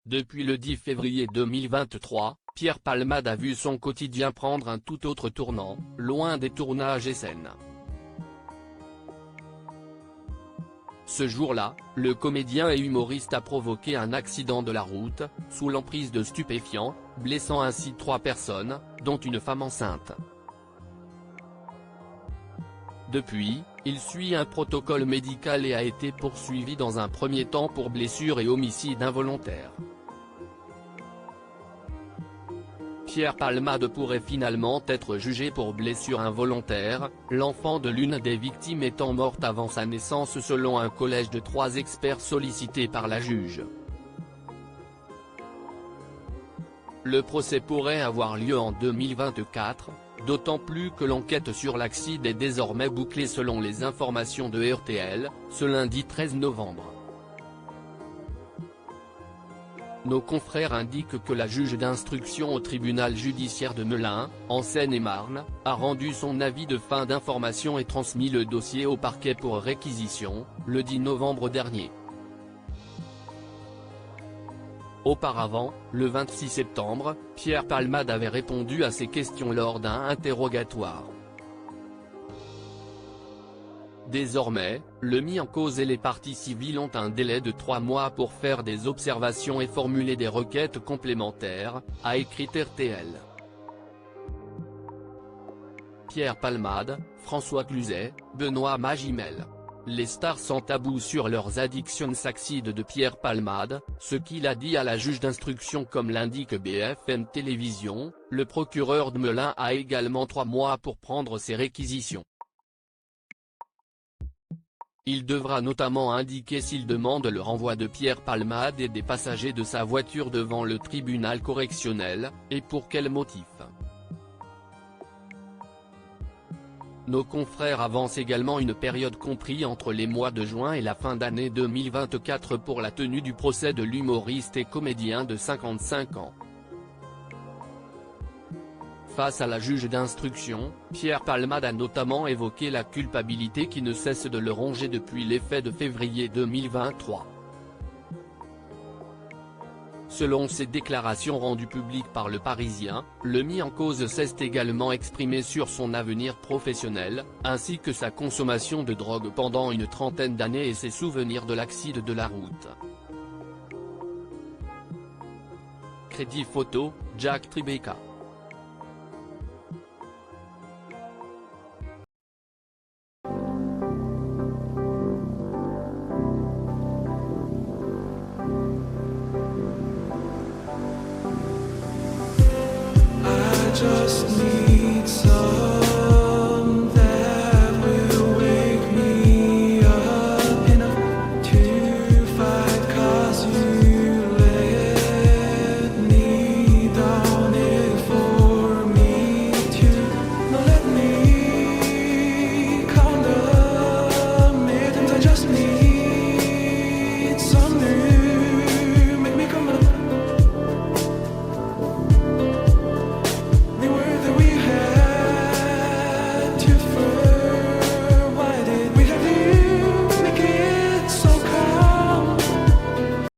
Depuis le 10 février 2023, Pierre Palmade a vu son quotidien prendre un tout autre tournant, loin des tournages et scènes. Ce jour-là, le comédien et humoriste a provoqué un accident de la route, sous l'emprise de stupéfiants, blessant ainsi 3 personnes, dont une femme enceinte. Depuis, il suit un protocole médical et a été poursuivi dans un premier temps pour blessure et homicide involontaire. Pierre Palmade pourrait finalement être jugé pour blessure involontaire, l'enfant de l'une des victimes étant morte avant sa naissance selon un collège de 3 experts sollicités par la juge. Le procès pourrait avoir lieu en 2024, d'autant plus que l'enquête sur l'accident est désormais bouclée selon les informations de RTL, ce lundi 13 novembre. Nos confrères indiquent que la juge d'instruction au tribunal judiciaire de Melun, en Seine-et-Marne, a rendu son avis de fin d'information et transmis le dossier au parquet pour réquisition, le 10 novembre dernier. Auparavant, le 26 septembre, Pierre Palmade avait répondu à ces questions lors d'un interrogatoire. Désormais, le mis en cause et les parties civiles ont un délai de 3 mois pour faire des observations et formuler des requêtes complémentaires, a écrit RTL. Pierre Palmade, François Cluzet, Benoît Magimel. Les stars sans tabou sur leurs addictions s'accident de Pierre Palmade, ce qu'il a dit à la juge d'instruction comme l'indique BFM Télévision. Le procureur de Melun a également 3 mois pour prendre ses réquisitions. Il devra notamment indiquer s'il demande le renvoi de Pierre Palmade et des passagers de sa voiture devant le tribunal correctionnel, et pour quel motif. Nos confrères avancent également une période comprise entre les mois de juin et la fin d'année 2024 pour la tenue du procès de l'humoriste et comédien de 55 ans. Face à la juge d'instruction, Pierre Palmade a notamment évoqué la culpabilité qui ne cesse de le ronger depuis les faits de février 2023. Selon ses déclarations rendues publiques par Le Parisien, le mis en cause s'est également exprimé sur son avenir professionnel, ainsi que sa consommation de drogue pendant une trentaine d'années et ses souvenirs de l'accident de la route. Crédit photo, Jack Tribeca.